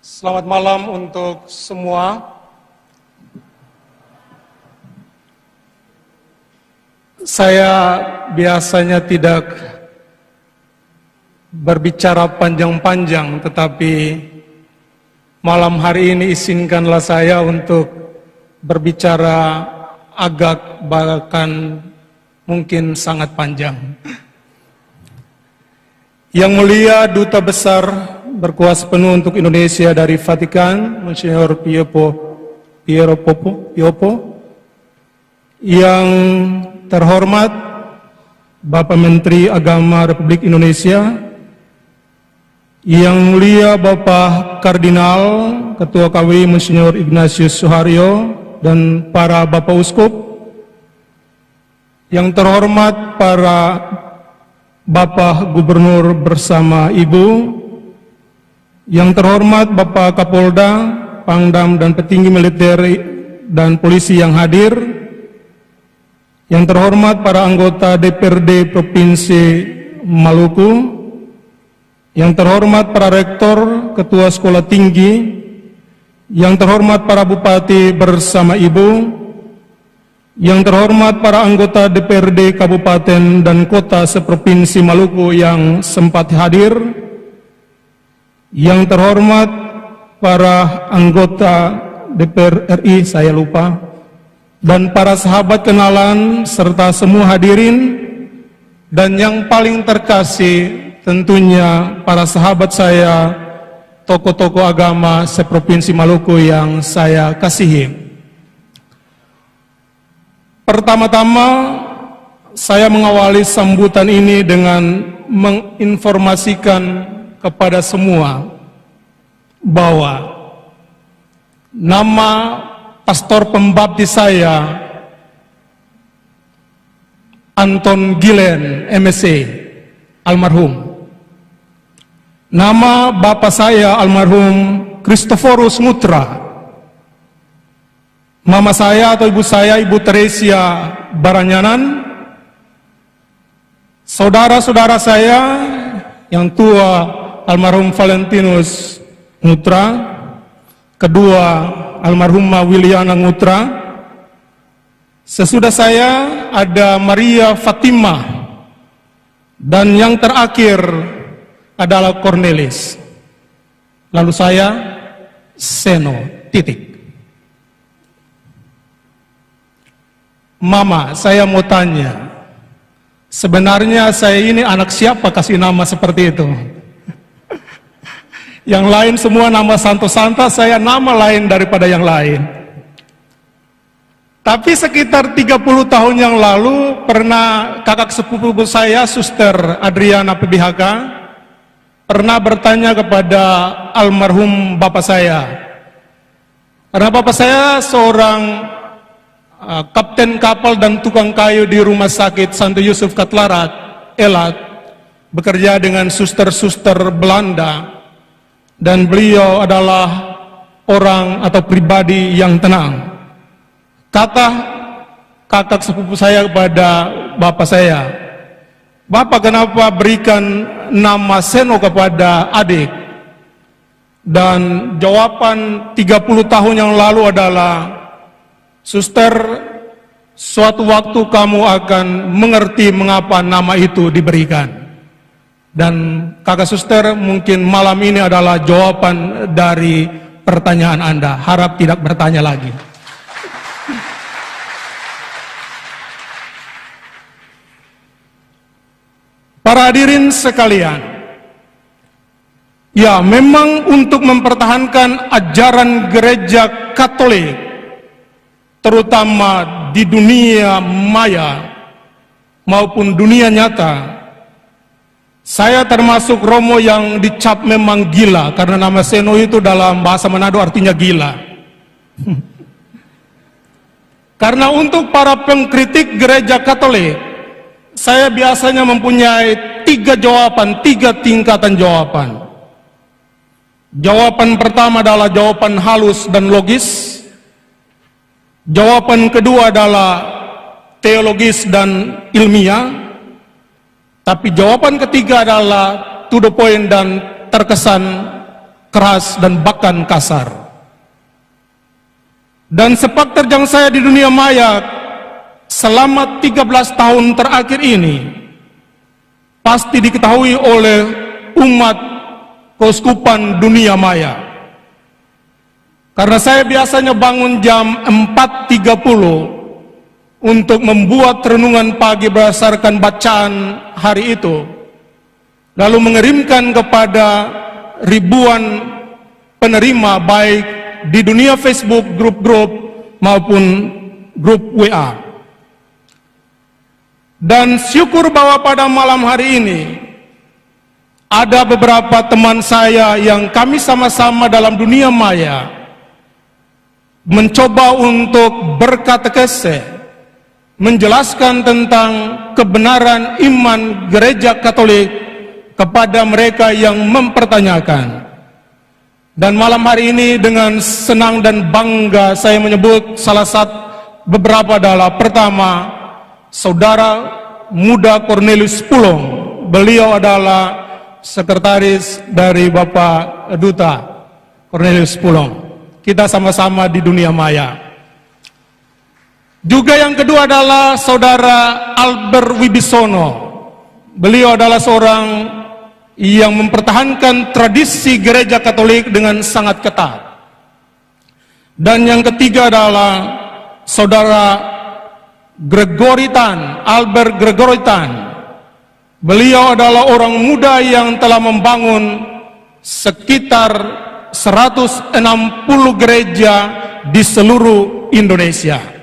Selamat malam untuk semua. Saya biasanya tidak berbicara panjang-panjang, tetapi malam hari ini izinkanlah saya untuk berbicara agak bahkan mungkin sangat panjang. Yang mulia Duta Besar berkuasa penuh untuk Indonesia dari Vatikan, Monsignor Piero Popo, yang terhormat Bapak Menteri Agama Republik Indonesia, yang mulia Bapak Kardinal Ketua KWI Monsignor Ignatius Suharyo dan para Bapak Uskup, yang terhormat para Bapak Gubernur bersama Ibu, yang terhormat Bapak Kapolda, Pangdam dan petinggi militer dan polisi yang hadir, yang terhormat para anggota DPRD Provinsi Maluku, yang terhormat para rektor, ketua sekolah tinggi, yang terhormat para bupati bersama Ibu, yang terhormat para anggota DPRD Kabupaten dan Kota seprovinsi Maluku yang sempat hadir, yang terhormat para anggota DPR RI, saya lupa, dan para sahabat kenalan serta semua hadirin, dan yang paling terkasih tentunya para sahabat saya, tokoh-tokoh agama seprovinsi Maluku yang saya kasihi. Pertama-tama saya mengawali sambutan ini dengan menginformasikan kepada semua bahwa nama pastor pembaptis saya Anton Gilen MSc almarhum. Nama bapak saya almarhum Kristoforus Mutra. Mama saya atau ibu saya Ibu Teresia Baranyanan. Saudara-saudara saya yang tua almarhum Valentinus Mutra, kedua almarhumah Wiliana Mutra. Sesudah saya ada Maria Fatimah, dan yang terakhir adalah Cornelis. Lalu saya Seno, titik. Mama, saya mau tanya, sebenarnya saya ini anak siapa kasih nama seperti itu? Yang lain semua nama santo-santa, saya nama lain daripada yang lain. Tapi sekitar 30 tahun yang lalu pernah kakak sepupu saya, Suster Adriana PBHK, pernah bertanya kepada almarhum bapak saya. Karena bapak saya seorang kapten kapal dan tukang kayu di Rumah Sakit Santo Yusuf Katlarat, Elat, bekerja dengan suster-suster Belanda, dan beliau adalah orang atau pribadi yang tenang. Kata kakak sepupu saya kepada bapak saya, "Bapak kenapa berikan nama Seno kepada adik?" Dan jawaban 30 tahun yang lalu adalah, "Suster, suatu waktu kamu akan mengerti mengapa nama itu diberikan." Dan kakak suster, mungkin malam ini adalah jawaban dari pertanyaan Anda. Harap tidak bertanya lagi. Para hadirin sekalian, ya memang untuk mempertahankan ajaran gereja Katolik, terutama di dunia maya maupun dunia nyata, saya termasuk Romo yang dicap memang gila, karena nama Seno itu dalam bahasa Manado artinya gila. Karena untuk para pengkritik gereja Katolik, saya biasanya mempunyai 3 jawaban, 3 tingkatan jawaban. Jawaban pertama adalah jawaban halus dan logis. Jawaban kedua adalah teologis dan ilmiah. Tapi jawaban ketiga adalah to the point dan terkesan keras, dan bahkan kasar. Dan sepak terjang saya di dunia maya selama 13 tahun terakhir ini pasti diketahui oleh umat keuskupan dunia maya. Karena saya biasanya bangun jam 4.30 untuk membuat renungan pagi berdasarkan bacaan hari itu, lalu mengirimkan kepada ribuan penerima baik di dunia Facebook, grup-grup maupun grup WA. Dan syukur bahwa pada malam hari ini ada beberapa teman saya yang kami sama-sama dalam dunia maya mencoba untuk berkatekese, menjelaskan tentang kebenaran iman Gereja Katolik kepada mereka yang mempertanyakan. Dan malam hari ini dengan senang dan bangga saya menyebut salah satu beberapa adalah pertama, Saudara Muda Cornelius Pulong. Beliau adalah sekretaris dari Bapak Duta Cornelius Pulong. Kita sama-sama di dunia maya. Juga yang kedua adalah Saudara Albert Wibisono. Beliau adalah seorang yang mempertahankan tradisi Gereja Katolik dengan sangat ketat. Dan yang ketiga adalah Saudara Gregoritan, Albert Gregoritan. Beliau adalah orang muda yang telah membangun sekitar 160 gereja di seluruh Indonesia.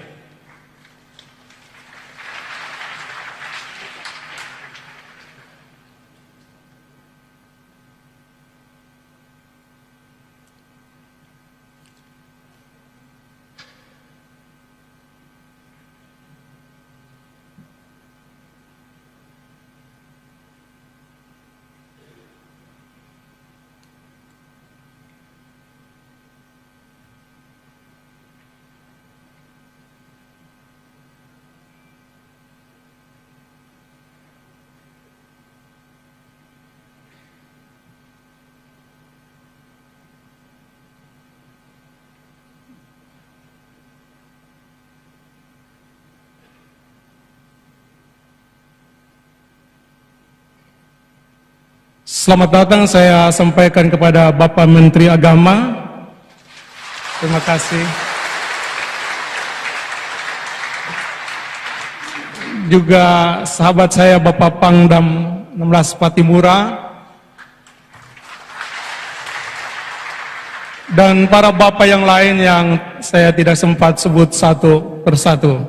Selamat datang saya sampaikan kepada Bapak Menteri Agama. Terima kasih. Juga sahabat saya Bapak Pangdam 16 Patimura. Dan para bapak yang lain yang saya tidak sempat sebut satu persatu.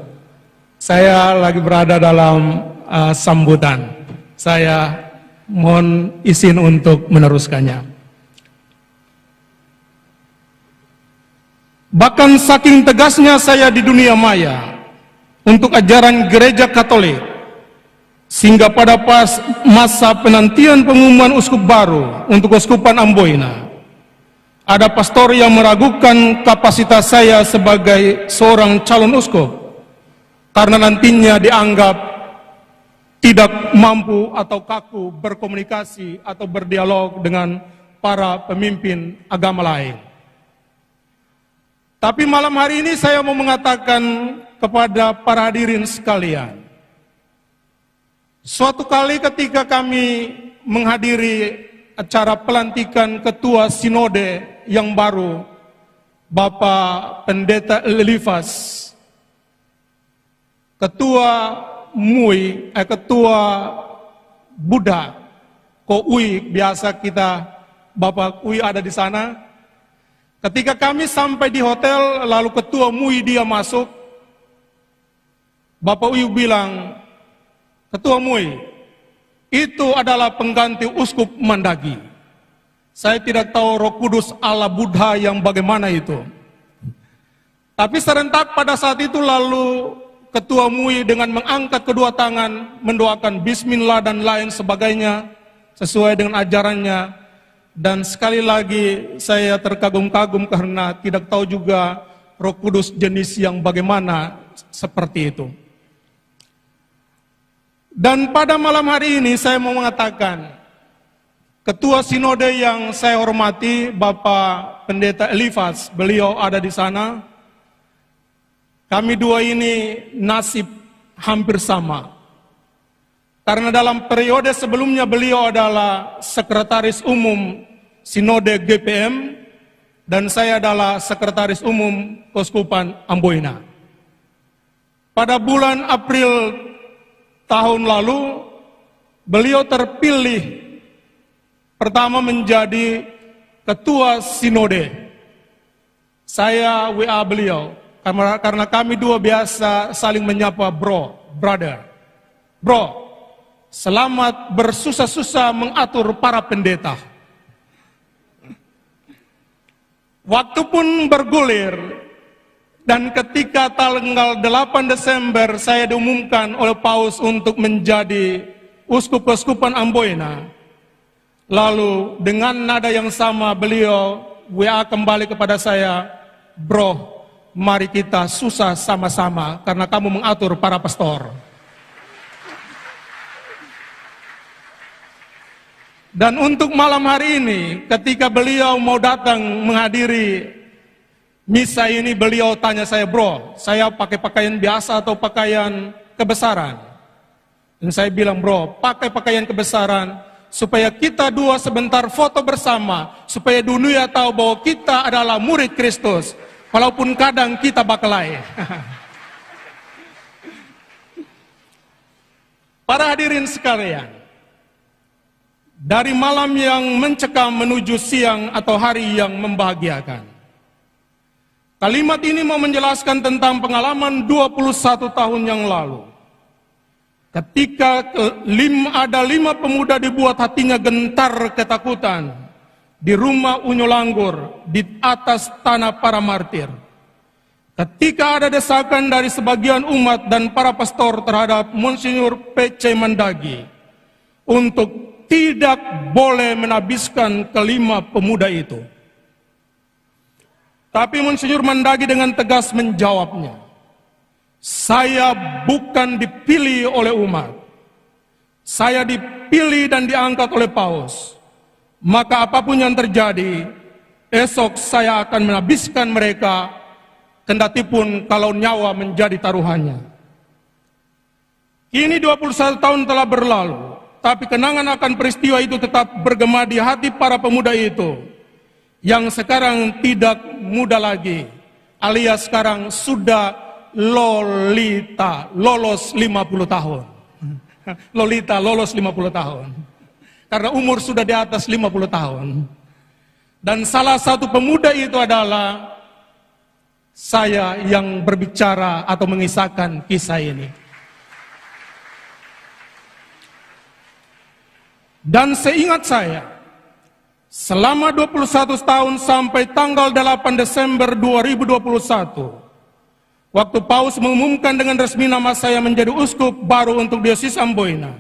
Saya lagi berada dalam sambutan. Saya mohon izin untuk meneruskannya. Bahkan saking tegasnya saya di dunia maya untuk ajaran Gereja Katolik, sehingga pada masa penantian pengumuman uskup baru untuk Uskupan Amboina, ada pastor yang meragukan kapasitas saya sebagai seorang calon uskup karena nantinya dianggap tidak mampu atau kaku berkomunikasi atau berdialog dengan para pemimpin agama lain. Tapi malam hari ini saya mau mengatakan kepada para hadirin sekalian, suatu kali ketika kami menghadiri acara pelantikan Ketua Sinode yang baru, Bapak Pendeta Elifas, Ketua MUI, Ketua Buddha, Koui, biasa kita, Bapak Kui ada di sana. Ketika kami sampai di hotel, lalu Ketua MUI dia masuk, Bapak Uyu bilang, Ketua MUI, itu adalah pengganti Uskup Mandagi. Saya tidak tahu Roh Kudus ala Buddha yang bagaimana itu. Tapi serentak pada saat itu lalu Ketua MUI dengan mengangkat kedua tangan, mendoakan bismillah dan lain sebagainya, sesuai dengan ajarannya. Dan sekali lagi saya terkagum-kagum karena tidak tahu juga Roh Kudus jenis yang bagaimana seperti itu. Dan pada malam hari ini saya mau mengatakan, Ketua Sinode yang saya hormati, Bapak Pendeta Elifas, beliau ada di sana. Kami dua ini nasib hampir sama. Karena dalam periode sebelumnya beliau adalah Sekretaris Umum Sinode GPM, dan saya adalah Sekretaris Umum Keuskupan Amboina. Pada bulan April tahun lalu, beliau terpilih pertama menjadi Ketua Sinode. Saya WA beliau, karena kami dua biasa saling menyapa brother. Bro, selamat bersusah-susah mengatur para pendeta. Waktu pun bergulir, dan ketika tanggal 8 Desember saya diumumkan oleh Paus untuk menjadi Uskup Keuskupan Amboina, lalu dengan nada yang sama beliau WA kembali kepada saya, bro, mari kita susah sama-sama karena kamu mengatur para pastor. Dan untuk malam hari ini, ketika beliau mau datang menghadiri misa ini, beliau tanya saya, bro, saya pakai pakaian biasa atau pakaian kebesaran? Dan saya bilang, bro, pakai pakaian kebesaran, supaya kita dua sebentar foto bersama, supaya dunia tahu bahwa kita adalah murid Kristus, walaupun kadang kita bakelai. Para hadirin sekalian, dari malam yang mencekam menuju siang atau hari yang membahagiakan. Kalimat ini mau menjelaskan tentang pengalaman 21 tahun yang lalu. Ketika ada 5 pemuda dibuat hatinya gentar ketakutan di rumah Unyo Langgur di atas tanah para martir. Ketika ada desakan dari sebagian umat dan para pastor terhadap Monsinyur P.C. Mandagi untuk tidak boleh menabiskan ke-5 pemuda itu. Tapi Monsinyur Mandagi dengan tegas menjawabnya, saya bukan dipilih oleh umat, saya dipilih dan diangkat oleh Paus. Maka apapun yang terjadi, esok saya akan menabiskan mereka, kendatipun kalau nyawa menjadi taruhannya. Kini 21 tahun telah berlalu, tapi kenangan akan peristiwa itu tetap bergema di hati para pemuda itu, yang sekarang tidak muda lagi, alias sekarang sudah lolos 50 tahun. Lolita lolos 50 tahun. Karena umur sudah di atas 50 tahun. Dan salah satu pemuda itu adalah saya yang berbicara atau mengisahkan kisah ini. Dan seingat saya, selama 21 tahun sampai tanggal 8 Desember 2021, waktu Paus mengumumkan dengan resmi nama saya menjadi uskup baru untuk Diosis Amboina,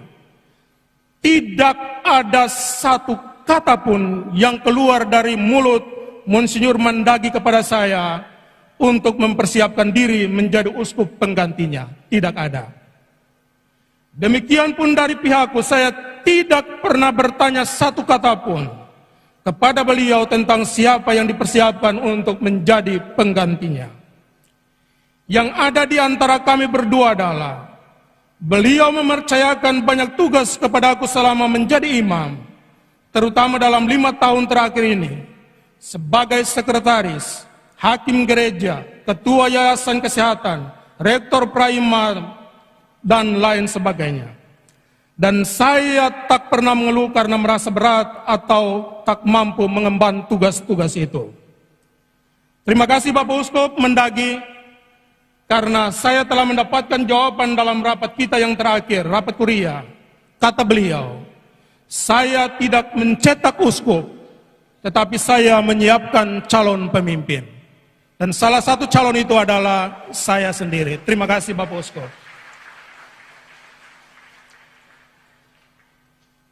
tidak ada satu kata pun yang keluar dari mulut Monsinyur Mandagi kepada saya untuk mempersiapkan diri menjadi uskup penggantinya. Tidak ada. Demikian pun dari pihakku, saya tidak pernah bertanya satu kata pun kepada beliau tentang siapa yang dipersiapkan untuk menjadi penggantinya. Yang ada di antara kami berdua adalah beliau mempercayakan banyak tugas kepada aku selama menjadi imam, terutama dalam 5 tahun terakhir ini, sebagai sekretaris, hakim gereja, ketua yayasan kesehatan, rektor praimar, dan lain sebagainya. Dan saya tak pernah mengeluh karena merasa berat atau tak mampu mengemban tugas-tugas itu. Terima kasih Bapak Uskup Mandagi, karena saya telah mendapatkan jawaban dalam rapat kita yang terakhir, rapat kuria. Kata beliau, saya tidak mencetak uskup, tetapi saya menyiapkan calon pemimpin. Dan salah satu calon itu adalah saya sendiri. Terima kasih Bapak Uskup.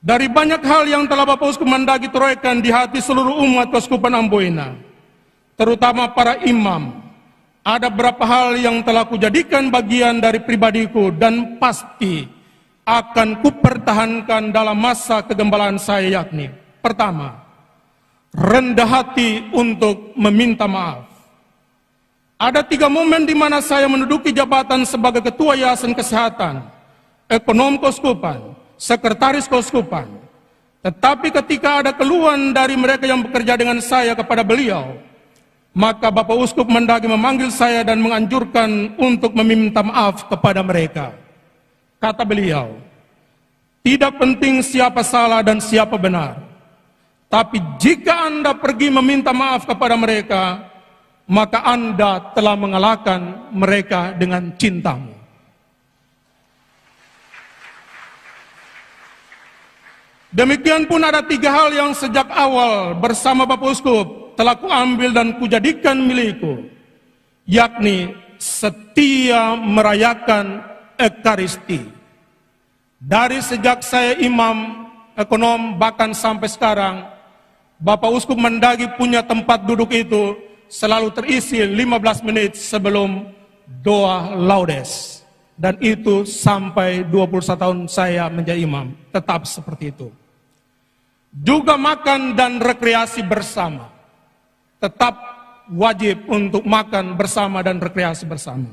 Dari banyak hal yang telah Bapak Uskup Mandagi torehkan di hati seluruh umat Keuskupan Amboina, terutama para imam, ada beberapa hal yang telah kujadikan bagian dari pribadiku dan pasti akan kupertahankan dalam masa kegembalaan saya, yakni Pertama, rendah hati untuk meminta maaf. Ada 3 momen di mana saya menduduki jabatan sebagai Ketua Yayasan Kesehatan, Ekonom Keuskupan, Sekretaris Keuskupan. Tetapi ketika ada keluhan dari mereka yang bekerja dengan saya kepada beliau, maka Bapak Uskup Mendagri memanggil saya dan menganjurkan untuk meminta maaf kepada mereka. Kata beliau, tidak penting siapa salah dan siapa benar. Tapi jika Anda pergi meminta maaf kepada mereka, maka Anda telah mengalahkan mereka dengan cintamu. Demikian pun ada 3 hal yang sejak awal bersama Bapak Uskup telah kuambil dan kujadikan milikku, yakni setia merayakan Ekaristi. Dari sejak saya imam, ekonom, bahkan sampai sekarang, Bapak Uskup Mendagri punya tempat duduk itu selalu terisi 15 menit sebelum doa laudes. Dan itu sampai 21 tahun saya menjadi imam, tetap seperti itu. Juga makan dan rekreasi bersama. Tetap wajib untuk makan bersama dan rekreasi bersama.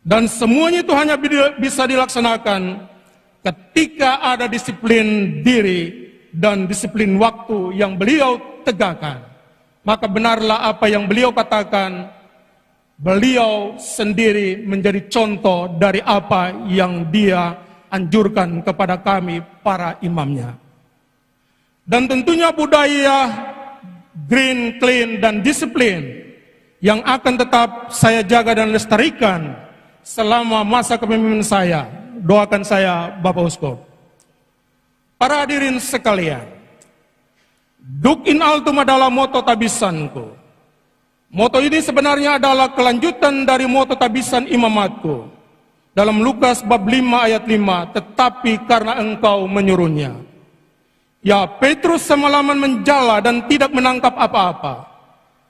Dan semuanya itu hanya bisa dilaksanakan ketika ada disiplin diri dan disiplin waktu yang beliau tegakkan. Maka benarlah apa yang beliau katakan, beliau sendiri menjadi contoh dari apa yang dia anjurkan kepada kami para imamnya. Dan tentunya budaya green, clean, dan disiplin yang akan tetap saya jaga dan lestarikan selama masa kepemimpinan saya. Doakan saya, Bapak Uskup. Para hadirin sekalian, Duc in altum adalah moto tabisanku. Moto ini sebenarnya adalah kelanjutan dari moto tabisan imamatku. Dalam Lukas bab 5 ayat 5, tetapi karena engkau menyuruhnya. Ya, Petrus semalaman menjala dan tidak menangkap apa-apa.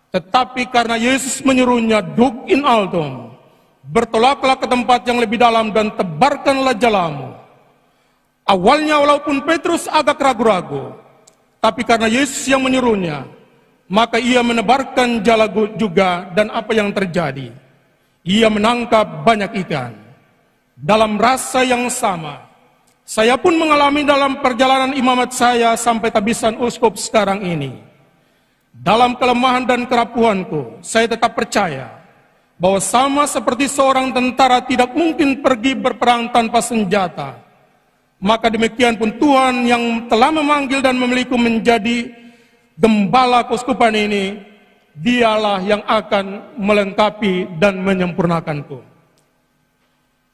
Tetapi karena Yesus menyuruhnya, Duc in altum, bertolaklah ke tempat yang lebih dalam dan tebarkanlah jalamu. Awalnya walaupun Petrus agak ragu-ragu, tapi karena Yesus yang menyuruhnya, maka ia menebarkan jala juga, dan apa yang terjadi? Ia menangkap banyak ikan. Dalam rasa yang sama, saya pun mengalami dalam perjalanan imamat saya sampai tabisan uskup sekarang ini. Dalam kelemahan dan kerapuhanku, saya tetap percaya bahwa sama seperti seorang tentara tidak mungkin pergi berperang tanpa senjata, maka demikian pun Tuhan yang telah memanggil dan memilihku menjadi gembala keuskupan ini, dialah yang akan melengkapi dan menyempurnakanku.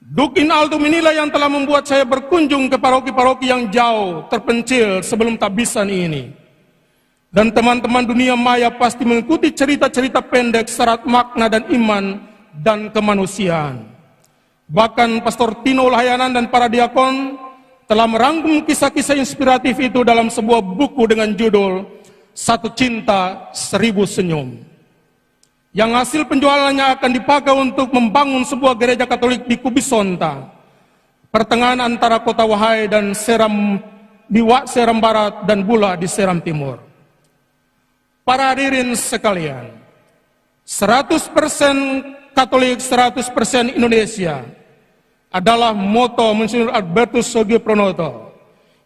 Duc in altum inilah yang telah membuat saya berkunjung ke paroki-paroki yang jauh, terpencil sebelum tabisan ini. Dan teman-teman dunia maya pasti mengikuti cerita-cerita pendek syarat makna dan iman dan kemanusiaan. Bahkan Pastor Tino Layanan dan para diakon telah merangkum kisah-kisah inspiratif itu dalam sebuah buku dengan judul Satu Cinta Seribu Senyum, yang hasil penjualannya akan dipakai untuk membangun sebuah gereja Katolik di Kubisonta, pertengahan antara kota Wahai dan Seram di Seram Barat dan Bula di Seram Timur. Para hadirin sekalian, 100% Katolik, 100% Indonesia adalah moto Monsignor Albertus Sogi Pronoto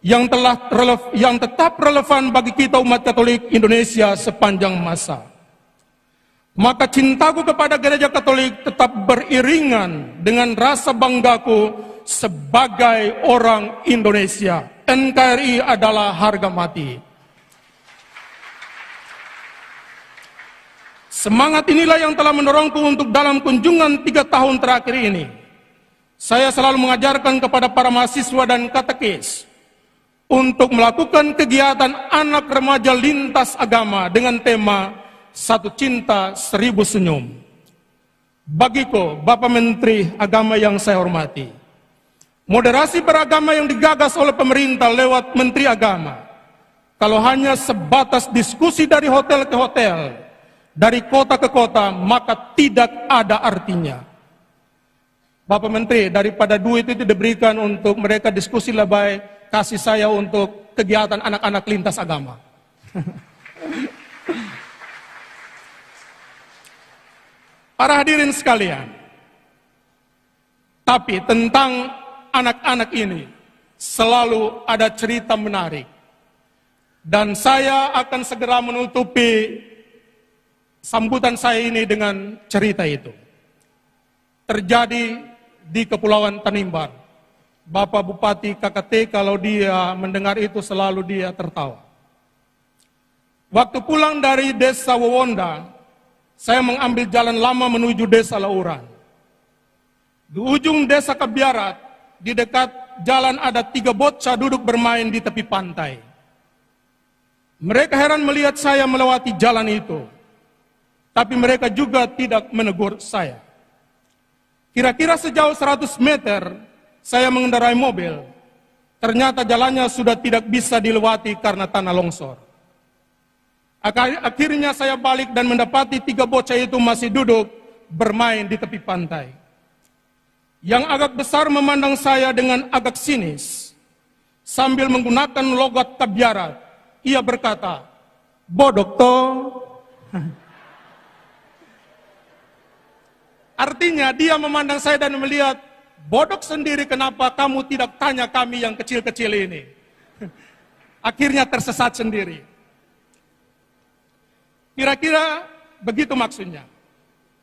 yang tetap relevan bagi kita umat Katolik Indonesia sepanjang masa. Maka cintaku kepada gereja Katolik tetap beriringan dengan rasa banggaku sebagai orang Indonesia. NKRI adalah harga mati. Semangat inilah yang telah mendorongku untuk dalam kunjungan 3 tahun terakhir ini, saya selalu mengajarkan kepada para mahasiswa dan katekis untuk melakukan kegiatan anak remaja lintas agama dengan tema Satu Cinta Seribu Senyum. Bagiku, Bapak Menteri Agama yang saya hormati, moderasi beragama yang digagas oleh pemerintah lewat Menteri Agama, kalau hanya sebatas diskusi dari hotel ke hotel, dari kota ke kota, maka tidak ada artinya. Bapak Menteri, daripada duit itu diberikan untuk mereka diskusi lebay, kasih saya untuk kegiatan anak-anak lintas agama. Para hadirin sekalian, tapi tentang anak-anak ini selalu ada cerita menarik. Dan saya akan segera menutupi sambutan saya ini dengan cerita itu. Terjadi di Kepulauan Tanimbar. Bapak Bupati KKT kalau dia mendengar itu selalu dia tertawa. Waktu pulang dari desa Wawonda, saya mengambil jalan lama menuju desa Lauran. Di ujung desa Kebiarat, di dekat jalan ada 3 bocah duduk bermain di tepi pantai. Mereka heran melihat saya melewati jalan itu. Tapi mereka juga tidak menegur saya. Kira-kira sejauh 100 meter, saya mengendarai mobil. Ternyata jalannya sudah tidak bisa dilewati karena tanah longsor. Akhirnya saya balik dan mendapati 3 bocah itu masih duduk bermain di tepi pantai. Yang agak besar memandang saya dengan agak sinis. Sambil menggunakan logat Kebiarat, ia berkata, "Bodok toh." Artinya dia memandang saya dan melihat, "Bodok sendiri, kenapa kamu tidak tanya kami yang kecil-kecil ini?" Akhirnya tersesat sendiri. Kira-kira begitu maksudnya.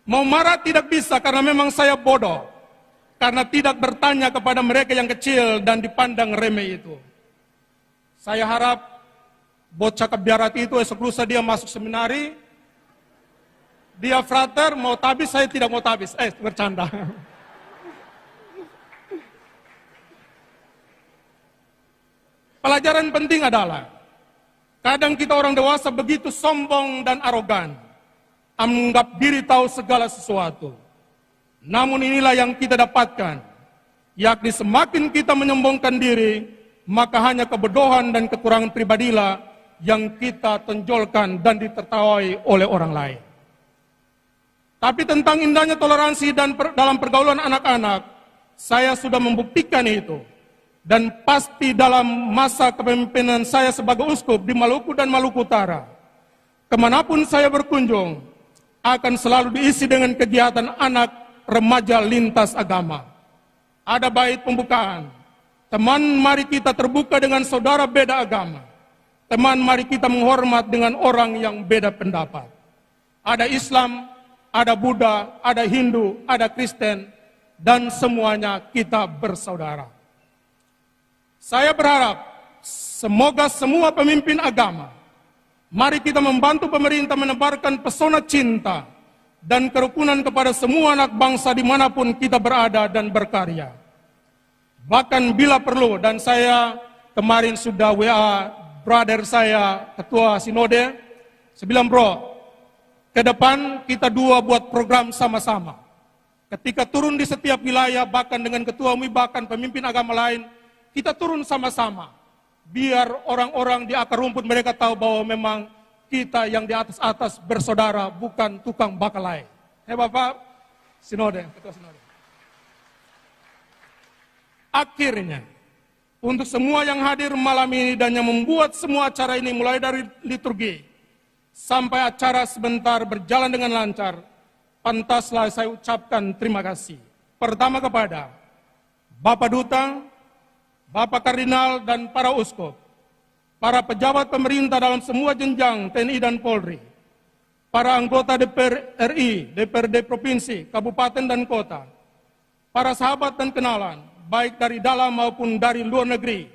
Mau marah tidak bisa karena memang saya bodoh. Karena tidak bertanya kepada mereka yang kecil dan dipandang remeh itu. Saya harap bocah Kebiarat itu esok lusa dia masuk seminari. Dia frater, mau tabis, saya tidak mau tabis. Bercanda. Pelajaran penting adalah, kadang kita orang dewasa begitu sombong dan arogan, menganggap diri tahu segala sesuatu. Namun inilah yang kita dapatkan, yakni semakin kita menyombongkan diri, maka hanya kebodohan dan kekurangan pribadilah yang kita tonjolkan dan ditertawai oleh orang lain. Tapi tentang indahnya toleransi dan dalam pergaulan anak-anak, saya sudah membuktikan itu. Dan pasti dalam masa kepemimpinan saya sebagai uskup di Maluku dan Maluku Utara, kemanapun saya berkunjung, akan selalu diisi dengan kegiatan anak remaja lintas agama. Ada bait pembukaan, teman mari kita terbuka dengan saudara beda agama. Teman mari kita menghormat dengan orang yang beda pendapat. Ada Islam, ada Buddha, ada Hindu, ada Kristen, dan semuanya kita bersaudara. Saya berharap semoga semua pemimpin agama, mari kita membantu pemerintah menebarkan pesona cinta dan kerukunan kepada semua anak bangsa dimanapun kita berada dan berkarya. Bahkan bila perlu, dan saya kemarin sudah WA brother saya, ketua sinode, saya bilang, "Bro, ke depan kita dua buat program sama-sama. Ketika turun di setiap wilayah, bahkan dengan ketua MUI, bahkan pemimpin agama lain, kita turun sama-sama. Biar orang-orang di akar rumput mereka tahu bahwa memang kita yang di atas-atas bersaudara, bukan tukang bakalai." Bapak sinode, ketua sinode. Akhirnya, untuk semua yang hadir malam ini dan yang membuat semua acara ini mulai dari liturgi sampai acara sebentar berjalan dengan lancar, pantaslah saya ucapkan terima kasih. Pertama kepada Bapak Duta, Bapak Kardinal dan para uskup, para pejabat pemerintah dalam semua jenjang TNI dan Polri, para anggota DPR RI, DPRD Provinsi, Kabupaten dan Kota, para sahabat dan kenalan, baik dari dalam maupun dari luar negeri,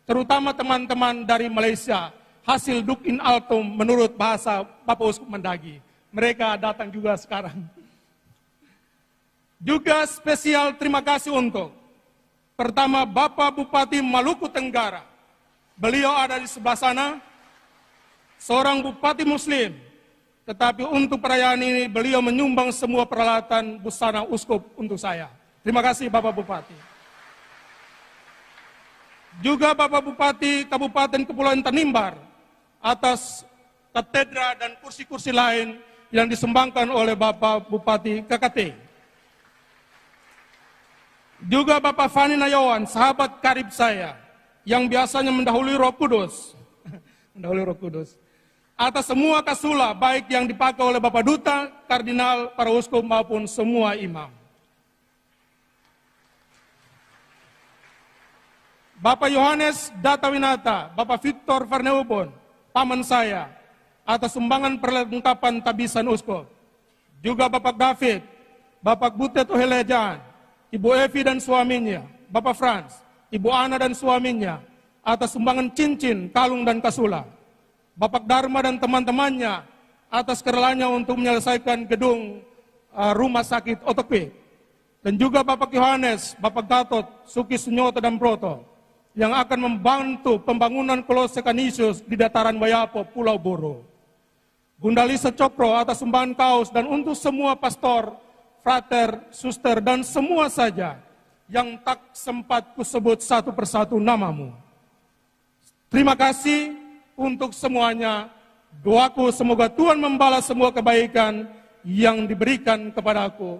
terutama teman-teman dari Malaysia, hasil Duk in Altum menurut bahasa Bapak Uskup Mendagi. Mereka datang juga sekarang. Juga spesial terima kasih untuk pertama Bapak Bupati Maluku Tenggara. Beliau ada di sebelah sana, seorang bupati muslim. Tetapi untuk perayaan ini beliau menyumbang semua peralatan busana uskup untuk saya. Terima kasih Bapak Bupati. Juga Bapak Bupati Kabupaten Kepulauan Tanimbar atas katedra dan kursi-kursi lain yang disumbangkan oleh Bapak Bupati KKT. Juga Bapak Fani Nayawan, sahabat karib saya, yang biasanya mendahului Roh Kudus, mendahului Roh Kudus, atas semua kasula baik yang dipakai oleh Bapak Duta, Kardinal, para uskup maupun semua imam. Bapak Yohanes Datawinata, Bapak Victor Farneupon, paman saya, atas sumbangan perlengkapan tabisan uskup. Juga Bapak David, Bapak Butet Ohelejan, Ibu Evi dan suaminya, Bapak Franz, Ibu Ana dan suaminya, atas sumbangan cincin, kalung dan kasula. Bapak Dharma dan teman-temannya, atas kerelanya untuk menyelesaikan gedung rumah sakit ortoped. Dan juga Bapak Yohanes, Bapak Gatot, Suki Sunyoto dan Broto, yang akan membantu pembangunan Kolose Kanisius di dataran Wayapo, Pulau Buru. Bunda Lisa Cokro atas sumbangan kaos, dan untuk semua pastor, frater, suster, dan semua saja yang tak sempat kusebut satu persatu namamu. Terima kasih untuk semuanya. Doaku semoga Tuhan membalas semua kebaikan yang diberikan kepadaku.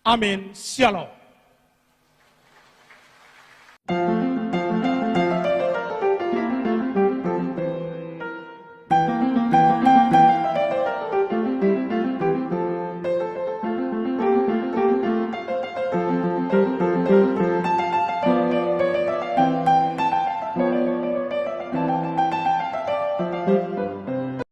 Amin. Shalom.